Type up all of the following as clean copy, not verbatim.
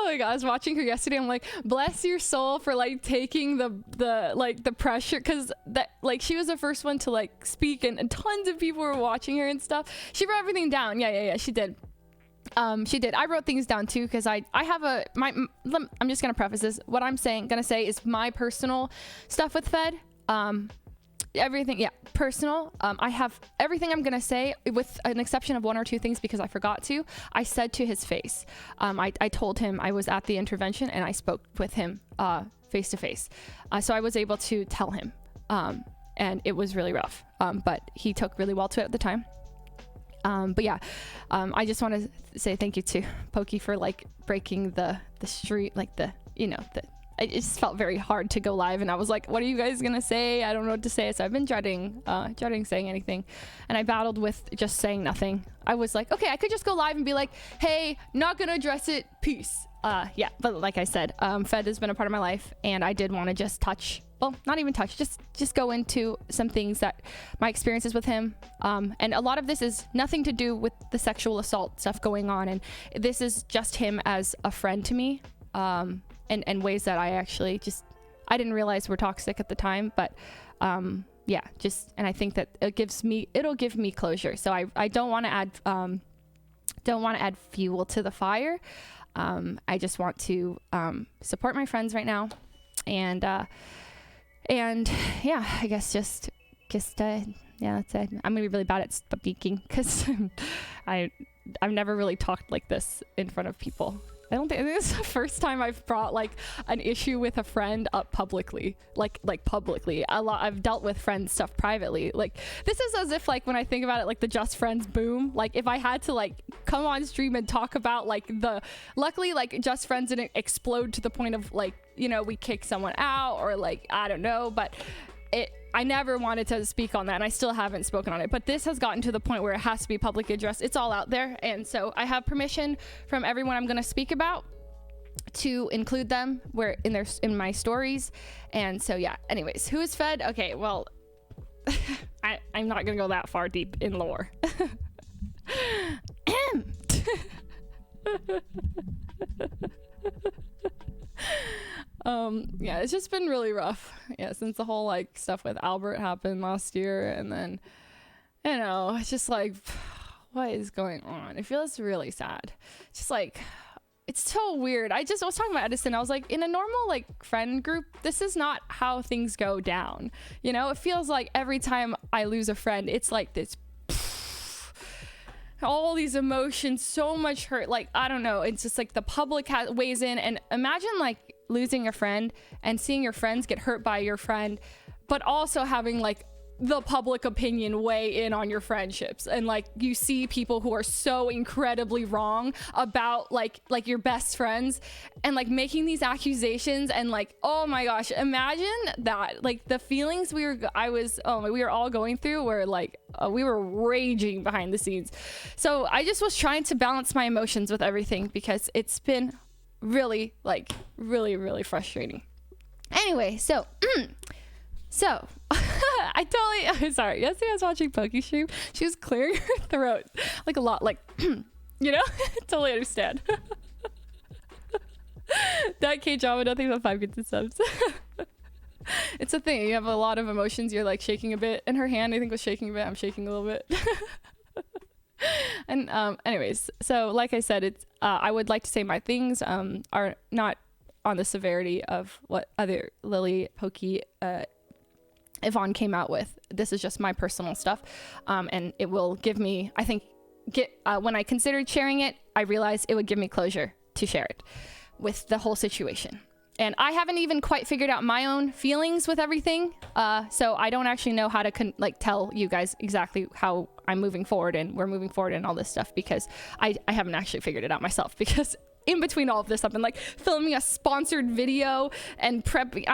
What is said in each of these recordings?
like, I was watching her yesterday. I'm like, bless your soul for like taking the pressure, because that, like, she was the first one to like speak, and tons of people were watching her and stuff. She wrote everything down. Yeah, she did. She did. I wrote things down too, because I have I'm just gonna preface this. What I'm gonna say is my personal stuff with Fed. Everything, yeah, personal. I have everything I'm gonna say, with an exception of one or two things, because I forgot to. I said to his face. I told him I was at the intervention, and I spoke with him face to face. So I was able to tell him, and it was really rough. But he took really well to it at the time. But yeah, I just want to say thank you to Pokey for like breaking the street, like it just felt very hard to go live, and I was like, what are you guys gonna say? I don't know what to say. So I've been dreading saying anything, and I battled with just saying nothing. I was like, okay, I could just go live and be like, hey, not gonna address it, peace. Yeah, but like I said, Fed has been a part of my life, and I did want to just touch, well, not even touch, just go into some things that my experiences with him, and a lot of this is nothing to do with the sexual assault stuff going on, and this is just him as a friend to me, and ways that I actually I didn't realize were toxic at the time, but yeah, and I think that it'll give me closure. So I don't want to add fuel to the fire. I just want to support my friends right now, and yeah, I guess just yeah, that's it. I'm gonna be really bad at speaking, because I've never really talked like this in front of people. I think this is the first time I've brought like an issue with a friend up publicly, like publicly. I've dealt with friends stuff privately. Like, this is as if, like, when I think about it, like the Just Friends boom, like if I had to like come on stream and talk about like luckily like Just Friends didn't explode to the point of like, we kick someone out, or like, I don't know, but I never wanted to speak on that, and I still haven't spoken on it, but this has gotten to the point where it has to be publicly addressed. It's all out there, and so I have permission from everyone I'm going to speak about to include them in my stories. And so yeah, anyways, who is Fed? Okay, well, I'm not going to go that far deep in lore. Yeah, it's just been really rough, since the whole like stuff with Albert happened last year, and then it's just like, what is going on? It feels really sad. It's just like, it's so weird. I was talking about Edison. I was like, in a normal like friend group, this is not how things go down. It feels like every time I lose a friend, it's like this, all these emotions, so much hurt. Like, I don't know. It's just like the public weighs in, and imagine like losing a friend and seeing your friends get hurt by your friend, but also having like the public opinion weigh in on your friendships, and like you see people who are so incredibly wrong about like your best friends, and like making these accusations, and like, oh my gosh, imagine that, like the feelings we were all going through, where like we were raging behind the scenes. So I just was trying to balance my emotions with everything, because it's been really really frustrating. Anyway, so I totally, sorry, yesterday I was watching Pokey stream. She was clearing her throat like a lot, like totally understand. That K-drama, nothing but 5 gets subs. It's a thing, you have a lot of emotions, you're like shaking a bit, and her hand I think was shaking a bit, I'm shaking a little bit. And anyways, so like I said, it's I would like to say my things are not on the severity of what other Lily, Pokey, Yvonne came out with. This is just my personal stuff, and it will give me, I think, when I considered sharing it, I realized it would give me closure to share it with the whole situation. And I haven't even quite figured out my own feelings with everything, so I don't actually know how to tell you guys exactly how I'm moving forward, and we're moving forward and all this stuff, because I haven't actually figured it out myself, because in between all of this, I've been like filming a sponsored video and prepping.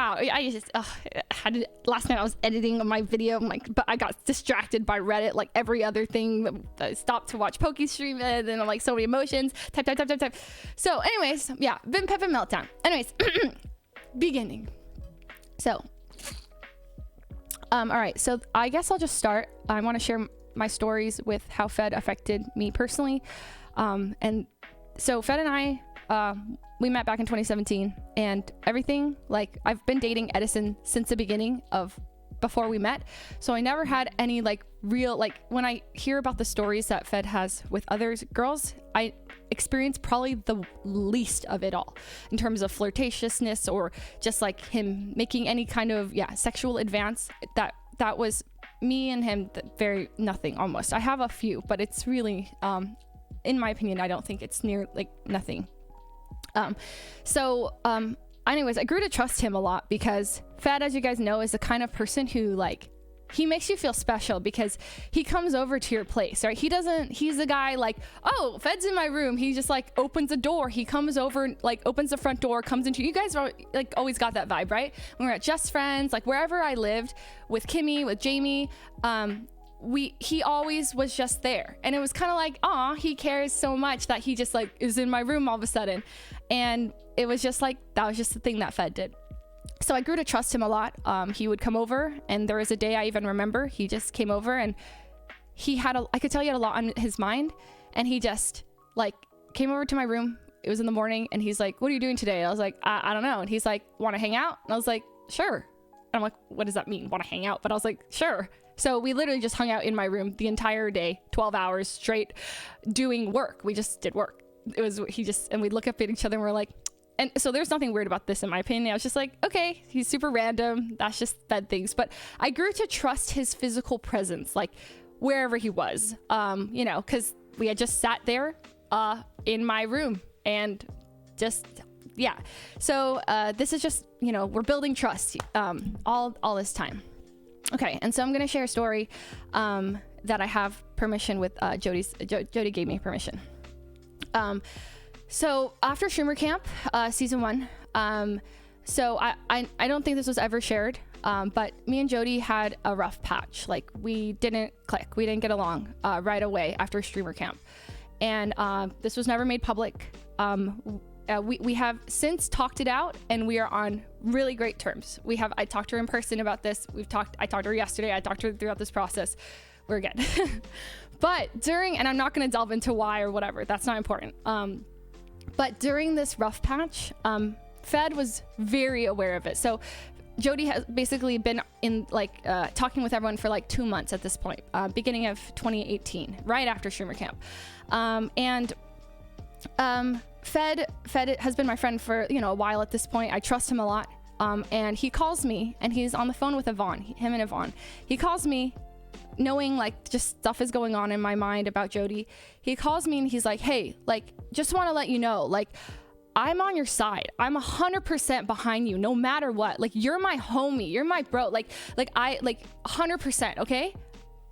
Last night I was editing my video, but I got distracted by Reddit, like every other thing. I stopped to watch Pokey stream, and then I'm like, so many emotions. Type. So, anyways, yeah, been Pep and Meltdown. Anyways, beginning. So, all right. So I guess I'll just start. I want to share my stories with how Fed affected me personally, and so Fed and I we met back in 2017, and everything, like, I've been dating Edison since the beginning of before we met, so I never had any like real, like, when I hear about the stories that Fed has with other girls, I experienced probably the least of it all in terms of flirtatiousness or just like him making any kind of sexual advance. That was me and him, very nothing almost. I have a few, but it's really in my opinion, I don't think it's near like nothing. Anyways, I grew to trust him a lot because Fed, as you guys know, is the kind of person who, like, he makes you feel special because he comes over to your place, right? He's the guy like, oh, Fed's in my room. He just like opens a door. He comes over, like opens the front door, comes into, you guys are like always got that vibe, right? When we're at Just Friends, like wherever I lived with Kimmy, with Jamie, he always was just there. And it was kind of like, aw, he cares so much that he just like is in my room all of a sudden. And it was just like, that was just the thing that Fed did. So I grew to trust him a lot. He would come over, and there was a day I even remember, he just came over and I could tell he had a lot on his mind. And he just like came over to my room. It was in the morning, and he's like, what are you doing today? I was like, I don't know. And he's like, want to hang out? And I was like, sure. And I'm like, what does that mean? Want to hang out? But I was like, sure. So we literally just hung out in my room the entire day, 12 hours straight doing work. We just did work. And we'd look up at each other and we're like, and so there's nothing weird about this in my opinion. I was just like, okay, he's super random. That's just Fed things. But I grew to trust his physical presence, like wherever he was, because we had just sat there in my room and just, yeah. So this is just, we're building trust all this time. Okay, and so I'm going to share a story that I have permission with Jody gave me permission. So after Streamer Camp, season 1, so I don't think this was ever shared, but me and Jody had a rough patch. Like we didn't click, we didn't get along right away after Streamer Camp, and this was never made public. We have since talked it out, and we are on really great terms. I talked to her in person about this. I talked to her yesterday. I talked to her throughout this process. We're good. But and I'm not going to delve into why or whatever. That's not important. But during this rough patch, Fed was very aware of it. So Jody has basically been in talking with everyone for like 2 months at this point, beginning of 2018, right after Streamer Camp. Fed has been my friend for, a while at this point. I trust him a lot. And he calls me, and he's on the phone with him and Yvonne. He calls me knowing like just stuff is going on in my mind about Jody. He calls me and he's like, hey, like, just want to let you know, like, I'm on your side. I'm 100% behind you, no matter what. Like, you're my homie. You're my bro. Like 100%. Okay.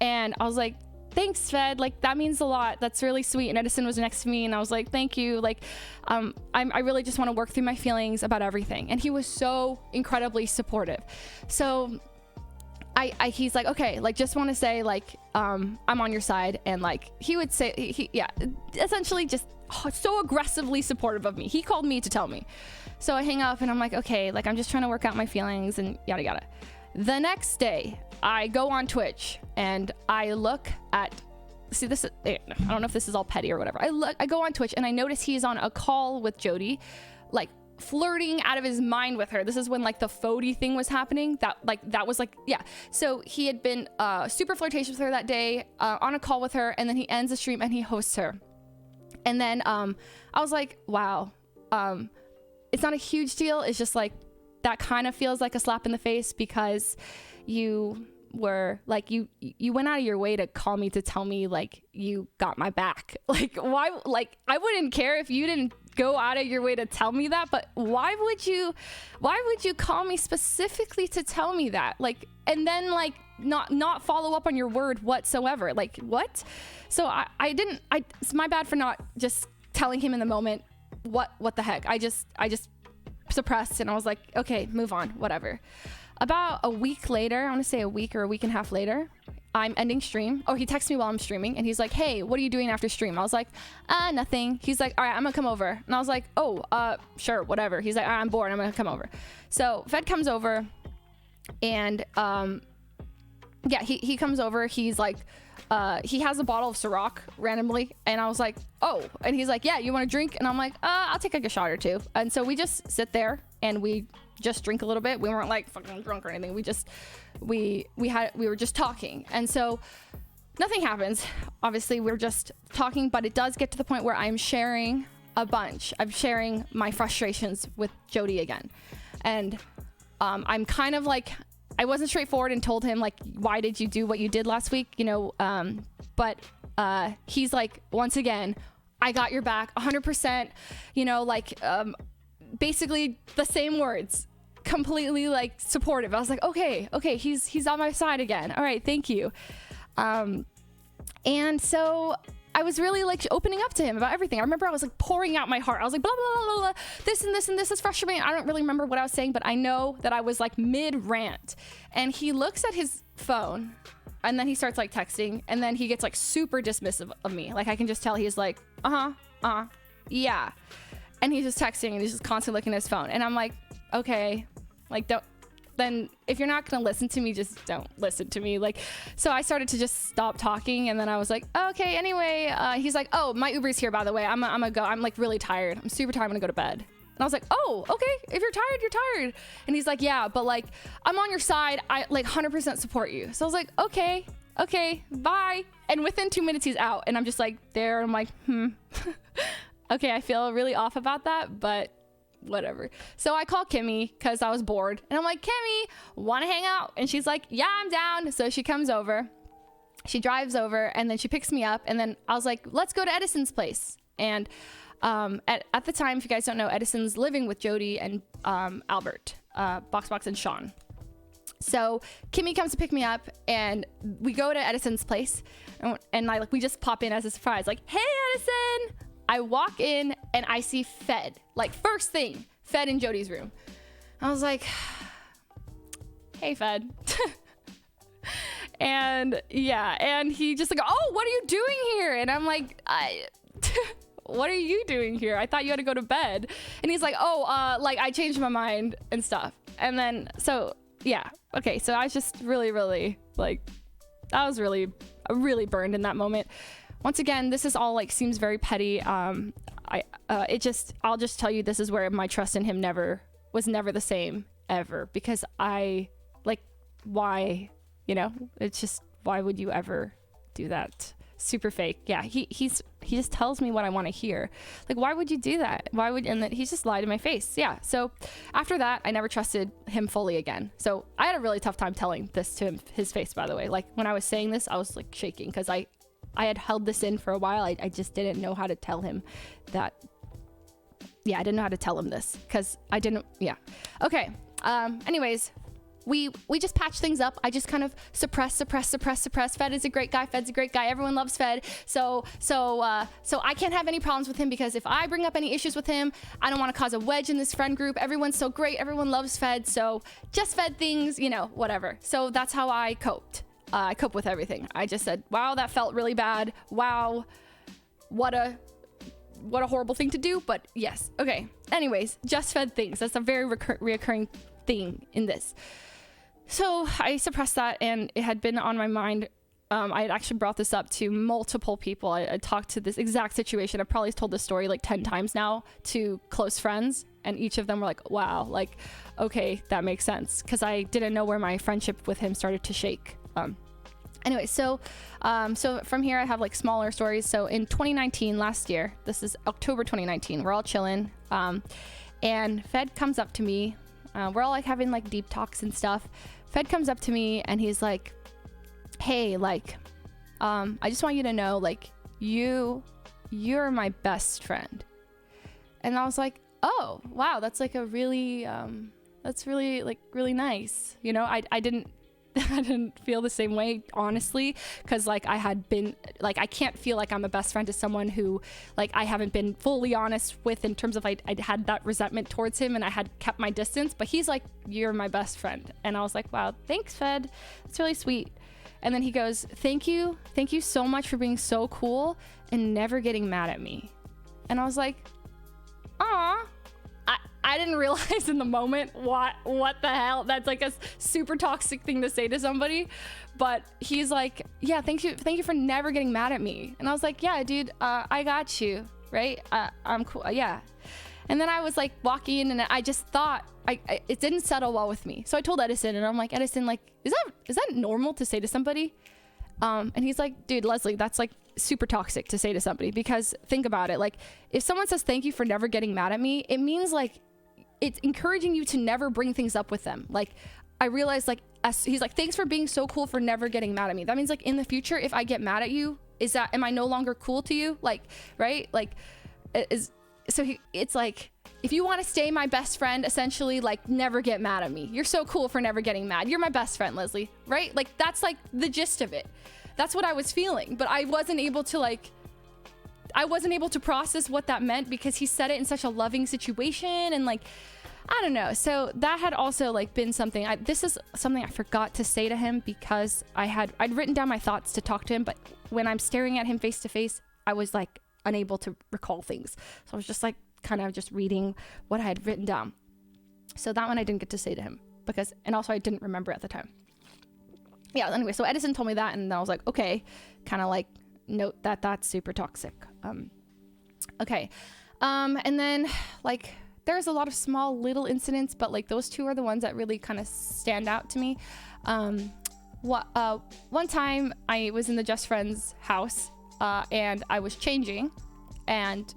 And I was like, thanks, Fed. Like, that means a lot. That's really sweet. And Edison was next to me, and I was like, thank you. Like, I really just want to work through my feelings about everything. And he was so incredibly supportive. So he's like, okay, like, just want to say, like, I'm on your side. And like, he would say, essentially just so aggressively supportive of me. He called me to tell me. So I hang up and I'm like, okay, like, I'm just trying to work out my feelings and yada, yada. The next day I go on Twitch and I look at, I don't know if this is all petty or whatever. I go on Twitch and I notice he's on a call with Jody, like, flirting out of his mind with her. This is when like the Fody thing was happening. That was like, yeah. So he had been super flirtatious with her that day, on a call with her, and then he ends the stream and he hosts her. And then I was like, wow, it's not a huge deal. It's just like, that kind of feels like a slap in the face because you were like, you went out of your way to call me to tell me like you got my back. Like, why? Like, I wouldn't care if you didn't go out of your way to tell me that, but why would you call me specifically to tell me that? Like, and then like not follow up on your word whatsoever. Like, what? So it's my bad for not just telling him in the moment what the heck. I just suppressed, and I was like, okay, move on, whatever. About a week later, I want to say a week or a week and a half later, I'm ending stream. Oh, he texts me while I'm streaming, and he's like, hey, what are you doing after stream? I was like, nothing. He's like, all right, I'm gonna come over. And I was like, oh, sure, whatever. He's like, I'm bored, I'm gonna come over. So Fed comes over, and he comes over. He's like, he has a bottle of Ciroc randomly, and I was like, oh, and he's like, yeah, you want a drink? And I'm like, I'll take like a shot or two. And so we just sit there and we just drink a little bit. We weren't like fucking drunk or anything. We were just talking. And so nothing happens. Obviously, we're just talking, but it does get to the point where I'm sharing a bunch. I'm sharing my frustrations with Jody again. And I'm kind of like, I wasn't straightforward and told him like, why did you do what you did last week? You know, but he's like, once again, I got your back 100%, you know, like basically the same words, completely like supportive. I was like, okay, he's on my side again. All right, thank you. And so I was really like opening up to him about everything. I remember I was like pouring out my heart. I was like, blah, blah, blah, blah, this and this and this is frustrating. I don't really remember what I was saying, but I know that I was like mid rant. And he looks at his phone and then he starts like texting, and then he gets like super dismissive of me. Like I can just tell he's like, yeah. And he's just texting and he's just constantly looking at his phone. And I'm like, okay, like then if you're not gonna listen to me, just don't listen to me. Like, so I started to just stop talking, and then I was like, okay, anyway. He's like, oh, my Uber's here, by the way. I'm gonna go. I'm like really tired. I'm super tired. I'm gonna go to bed. And I was like, oh, okay. If you're tired, you're tired. And he's like, yeah, but like, I'm on your side. I like 100% support you. So I was like, okay, bye. And within 2 minutes, he's out, and I'm just like there. I'm like, okay, I feel really off about that, but whatever. So I call Kimmy because I was bored, and I'm like, Kimmy, want to hang out? And she's like, yeah, I'm down. So she comes over, she drives over, and then she picks me up, and then I was like, let's go to Edison's place. And at the time, if you guys don't know, Edison's living with Jody and Albert, Box and Sean. So Kimmy comes to pick me up, and we go to Edison's place, and we just pop in as a surprise, like, hey, Edison. I walk in and I see Fed, like first thing, Fed in Jody's room. I was like, hey, Fed. And yeah, and he just like, oh, what are you doing here? And I'm like, what are you doing here? I thought you had to go to bed. And he's like, oh, like I changed my mind and stuff. And then, so yeah, okay. So I was just really like, I was really burned in that moment. Once again, this is all like seems very petty. I'll just tell you, this is where my trust in him was never the same ever, because I like, why, you know, it's just, why would you ever do that? Super fake. Yeah. He just tells me what I want to hear. Like, why would you do that? And then he just lied in my face. Yeah. So after that, I never trusted him fully again. So I had a really tough time telling this to his face, by the way. Like when I was saying this, I was like shaking because I had held this in for a while. I just didn't know how to tell him that. Yeah, I didn't know how to tell him this because I didn't. Yeah. Okay. Anyways, we just patched things up. I just kind of suppress. Fed is a great guy. Fed's a great guy. Everyone loves Fed. So I can't have any problems with him, because if I bring up any issues with him, I don't want to cause a wedge in this friend group. Everyone's so great. Everyone loves Fed. So just Fed things, you know, whatever. So that's how I coped. I cope with everything. I just said, wow, that felt really bad. Wow, what a horrible thing to do. But yes. Okay. Anyways, just Fed things. That's a very reoccurring thing in this. So I suppressed that, and it had been on my mind. I had actually brought this up to multiple people. I talked to this exact situation. I've probably told this story like 10 times now to close friends, and each of them were like, wow, like, okay, that makes sense. Because I didn't know where my friendship with him started to shake. Anyway, so from here I have like smaller stories. So in 2019, last year, this is October 2019, we're all chilling, and Fed comes up to me. We're all like having like deep talks and stuff. Fed comes up to me and he's like, hey, like, I just want you to know, like, you're my best friend. And I was like, oh, wow, that's like a really, that's really like really nice. You know, I didn't feel the same way, honestly, because like I had been like, I can't feel like I'm a best friend to someone who like I haven't been fully honest with, in terms of I had that resentment towards him and I had kept my distance. But he's like, you're my best friend. And I was like, wow, thanks, Fed. That's really sweet. And then he goes, thank you so much for being so cool and never getting mad at me. And I was like, aw, I I didn't realize in the moment what the hell, that's like a super toxic thing to say to somebody. But he's like, yeah, thank you for never getting mad at me. And I was like, yeah, dude, I got you, right? I'm cool, yeah. And then I was like walking in, and I just thought it didn't settle well with me. So I told Edison, and I'm like, Edison, like, is that normal to say to somebody? And he's like, dude, Leslie, that's like super toxic to say to somebody, because think about it. Like, if someone says thank you for never getting mad at me, it means like it's encouraging you to never bring things up with them. Like, I realized, like, he's like, thanks for being so cool for never getting mad at me. That means like in the future, if I get mad at you, am I no longer cool to you? Like, right? Like, it's like, if you want to stay my best friend, essentially, like, never get mad at me. You're so cool for never getting mad. You're my best friend, Leslie, right? Like, that's like the gist of it. That's what I was feeling, but I wasn't able to process what that meant, because he said it in such a loving situation, and like, I don't know. So that had also like been something, this is something I forgot to say to him, because I'd written down my thoughts to talk to him, but when I'm staring at him face to face, I was like unable to recall things. So I was just like kind of just reading what I had written down. So that one I didn't get to say to him, and also I didn't remember at the time. Yeah, anyway, so Edison told me that, and I was like, okay, kind of like note that that's super toxic. Okay. And then like, there's a lot of small little incidents, but like those two are the ones that really kind of stand out to me. One time I was in the Just Friends house, and I was changing, and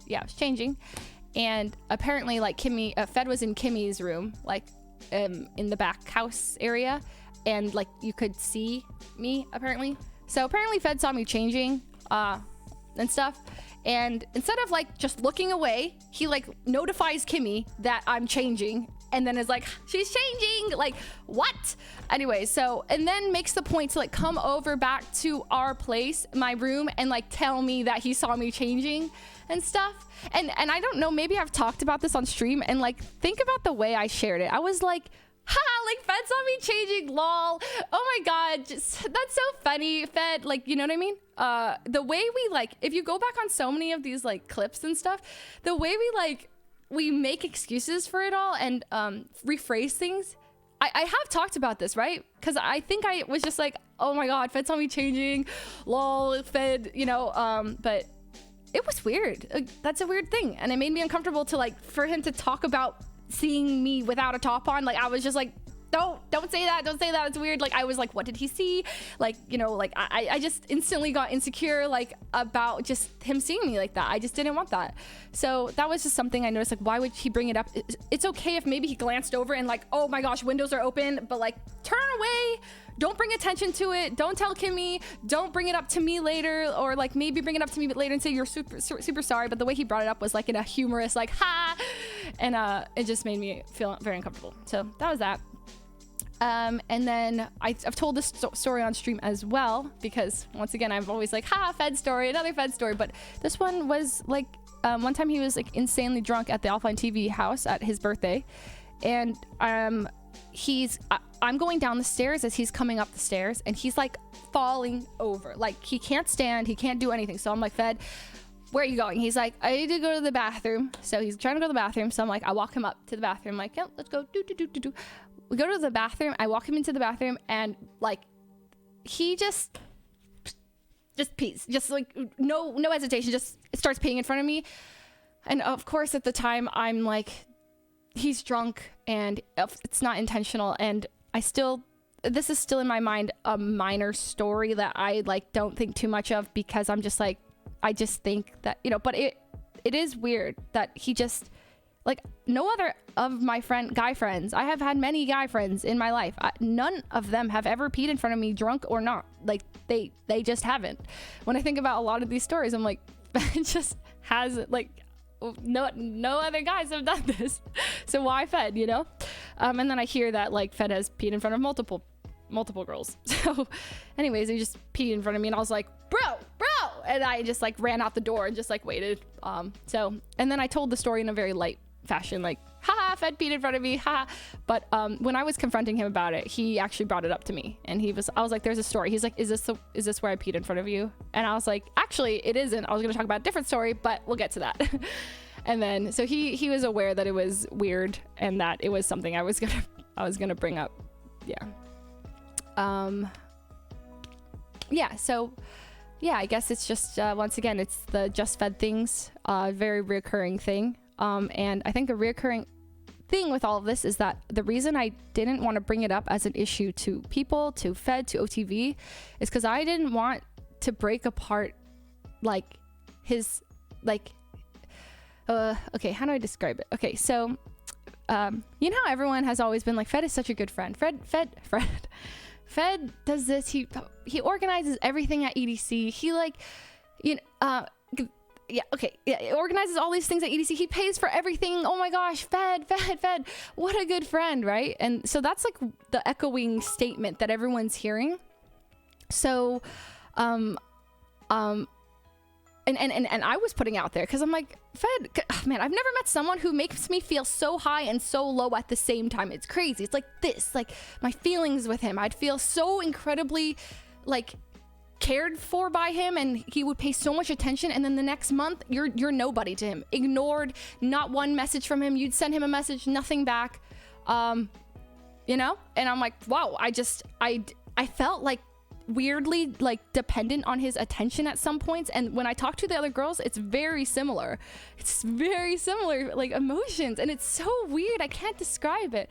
apparently like Fed was in Kimmy's room, like in the back house area, and like you could see me apparently. So apparently Fed saw me changing and stuff, and instead of like just looking away, he like notifies Kimmy that I'm changing, and then is like, she's changing, like, what? Anyway, so, and then makes the point to like come over back to our place, my room, and like tell me that he saw me changing and stuff. And I don't know, maybe I've talked about this on stream, and like, think about the way I shared it. I was like, like, Fed saw me changing, lol. Oh my God, that's so funny, Fed. Like, you know what I mean? The way we like, if you go back on so many of these like clips and stuff, the way we make excuses for it all and rephrase things. I have talked about this, right? Because I think I was just like, oh my God, Fed saw me changing, lol, Fed, you know, but it was weird. That's a weird thing. And it made me uncomfortable to like, for him to talk about seeing me without a top on. Like, I was just like, don't say that, it's weird. Like, I was like, what did he see? Like, you know, like I just instantly got insecure, like, about just him seeing me like that. I just didn't want that. So that was just something I noticed, like, why would he bring it up? It's okay if maybe he glanced over and like, oh my gosh, windows are open, but like, turn away, don't bring attention to it, don't tell Kimmy, don't bring it up to me later, or like maybe bring it up to me later and say you're super sorry. But the way he brought it up was like in a humorous, like, ha, and it just made me feel very uncomfortable. So that was that. And then I've told this story on stream as well, because once again, I'm always like, ha, Fed story, another Fed story. But this one was like, one time he was like insanely drunk at the Alpine TV house at his birthday. And I'm going down the stairs as he's coming up the stairs, and he's like falling over. Like, he can't stand, he can't do anything. So I'm like, Fed, where are you going? He's like, I need to go to the bathroom. So he's trying to go to the bathroom. So I'm like, I walk him up to the bathroom. I'm like, yeah, let's go. Do. We go to the bathroom. I walk him into the bathroom, and like, he just pees, just like no hesitation, just starts peeing in front of me. And of course, at the time, I'm like, he's drunk and it's not intentional. And this is still in my mind a minor story that I like don't think too much of, because I'm just like, I just think that, you know, but it is weird that he just, like, no other of my guy friends, I have had many guy friends in my life, none of them have ever peed in front of me, drunk or not. Like, they just haven't. When I think about a lot of these stories, I'm like, it just has, like, no other guys have done this. So why Fed, you know? And then I hear that like Fed has peed in front of multiple girls. So anyways, he just peed in front of me, and I was like, bro, and I just like ran out the door and just like waited. So, and then I told the story in a very light fashion, like, haha, Fed peed in front of me, haha. But when I was confronting him about it, he actually brought it up to me, and I was like, there's a story. He's like, is this where I peed in front of you? And I was like, actually, it isn't. I was gonna talk about a different story, but we'll get to that. And then so he was aware that it was weird and that it was something I was gonna bring up. So I guess it's just once again, it's the just fed things, very reoccurring thing. And I think the reoccurring thing with all of this is that the reason I didn't want to bring it up as an issue to people, to Fed, to OTV, is because I didn't want to break apart like his okay, how do I describe it? Okay, so you know how everyone has always been like, Fed is such a good friend. Fed does this. He organizes everything at EDC. He organizes all these things at EDC. He pays for everything. Oh my gosh, Fed. What a good friend, right? And so that's like the echoing statement that everyone's hearing. So, and I was putting out there because I'm like, Fed, man, I've never met someone who makes me feel so high and so low at the same time. It's crazy. It's like this, like my feelings with him. I'd feel so incredibly like cared for by him, and he would pay so much attention, and then the next month you're nobody to him, ignored, not one message from him. You'd send him a message, nothing back, you know. And I'm like, wow, I felt like weirdly like dependent on his attention at some points. And when I talk to the other girls, it's very similar like emotions, and it's so weird, I can't describe it.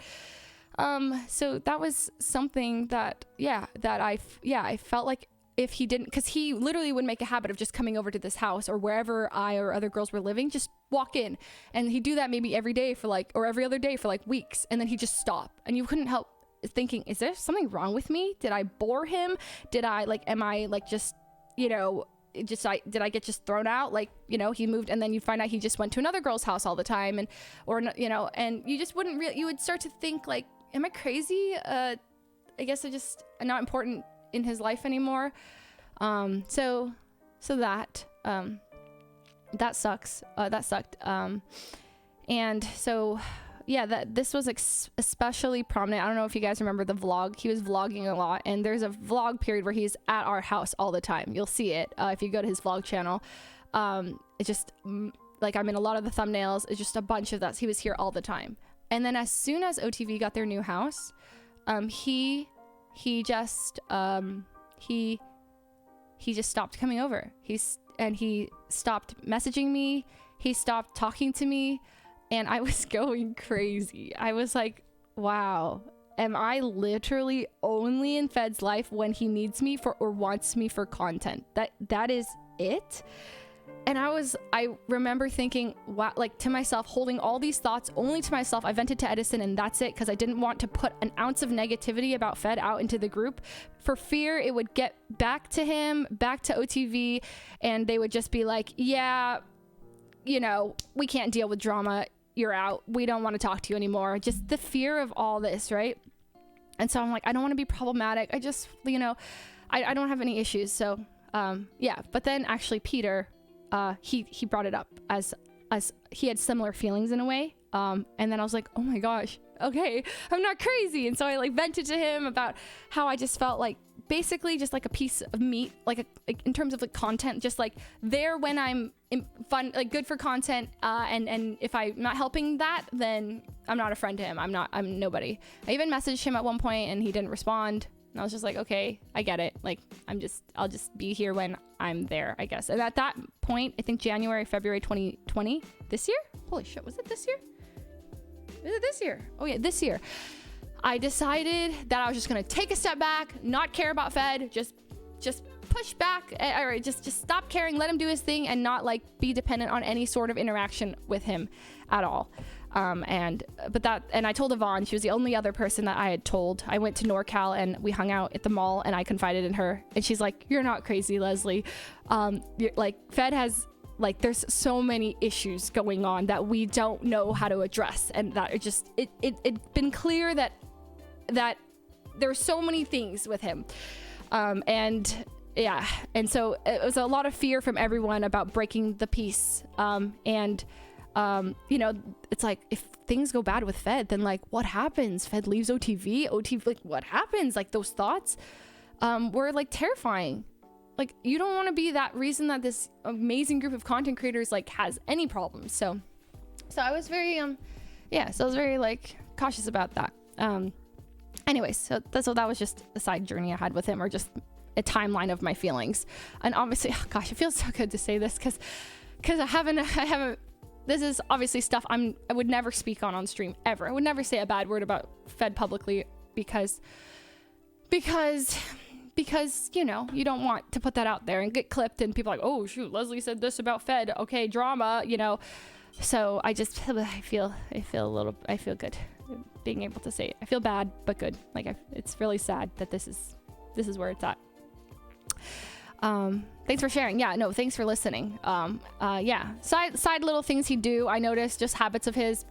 So that was something that I felt like if he didn't, because he literally would make a habit of just coming over to this house or wherever I or other girls were living, just walk in, and he'd do that maybe every day for like, or every other day for like weeks, and then he'd just stop, and you couldn't help thinking, is there something wrong with me? Did I bore him? Did I like, am I like just, you know, did I get just thrown out? Like, you know, he moved, and then you find out he just went to another girl's house all the time, and or you know, and you just wouldn't really, you would start to think like, am I crazy? I guess I'm not important in his life anymore. So that sucks. That sucked. And so this was especially prominent. I don't know if you guys remember the vlog. He was vlogging a lot, and there's a vlog period where he's at our house all the time. You'll see it if you go to his vlog channel. It's just like, I'm in a lot of the thumbnails. It's just a bunch of that. He was here all the time. And then as soon as OTV got their new house, he just stopped coming over. He stopped messaging me. He stopped talking to me, and I was going crazy. I was like, wow, am I literally only in Fed's life when he needs me for or wants me for content? That is it? And I remember thinking, wow, like to myself, holding all these thoughts only to myself. I vented to Edison, and that's it, because I didn't want to put an ounce of negativity about Fed out into the group for fear it would get back to him, back to OTV, and they would just be like, yeah, you know, we can't deal with drama. You're out. We don't want to talk to you anymore. Just the fear of all this, right? And so I'm like, I don't want to be problematic. I just, you know, I don't have any issues. So, but then actually Peter, he brought it up as he had similar feelings in a way. And then I was like, oh my gosh, okay, I'm not crazy. And so I like vented to him about how I just felt like basically just like a piece of meat, like in terms of like content, just like there when I'm fun, like good for content. And if I'm not helping that, then I'm not a friend to him. I'm nobody. I even messaged him at one point and he didn't respond. And I was just like, okay, I get it. Like, I'll just be here when I'm there, I guess. And at that point, I think February 2020, this year? Holy shit, was it this year? Is it this year? Oh yeah, this year. I decided that I was just gonna take a step back, not care about Fed, just push back, or just stop caring, let him do his thing, and not like be dependent on any sort of interaction with him at all. And I told Yvonne, she was the only other person that I had told. I went to NorCal and we hung out at the mall, and I confided in her, and she's like, you're not crazy, Leslie. Like Fed has, like, there's so many issues going on that we don't know how to address, and that it's been clear that there's so many things with him. And so it was a lot of fear from everyone about breaking the peace. You know, it's like, if things go bad with Fed, then like, what happens? Fed leaves OTV, like, what happens? Like, those thoughts were like terrifying. Like, you don't want to be that reason that this amazing group of content creators like has any problems. So So I was very so I was very like cautious about that. Anyways, so that was just a side journey I had with him, or just a timeline of my feelings. And obviously, oh gosh, it feels so good to say this because I haven't this is obviously stuff I would never speak on stream ever. I would never say a bad word about Fed publicly because you know, you don't want to put that out there and get clipped and people are like, oh shoot, Leslie said this about Fed, okay, drama, you know. So I feel good being able to say it. I feel bad but good. Like it's really sad that this is where it's at. Thanks for sharing. Thanks for listening. Side little things he'd do, I noticed, just habits of his,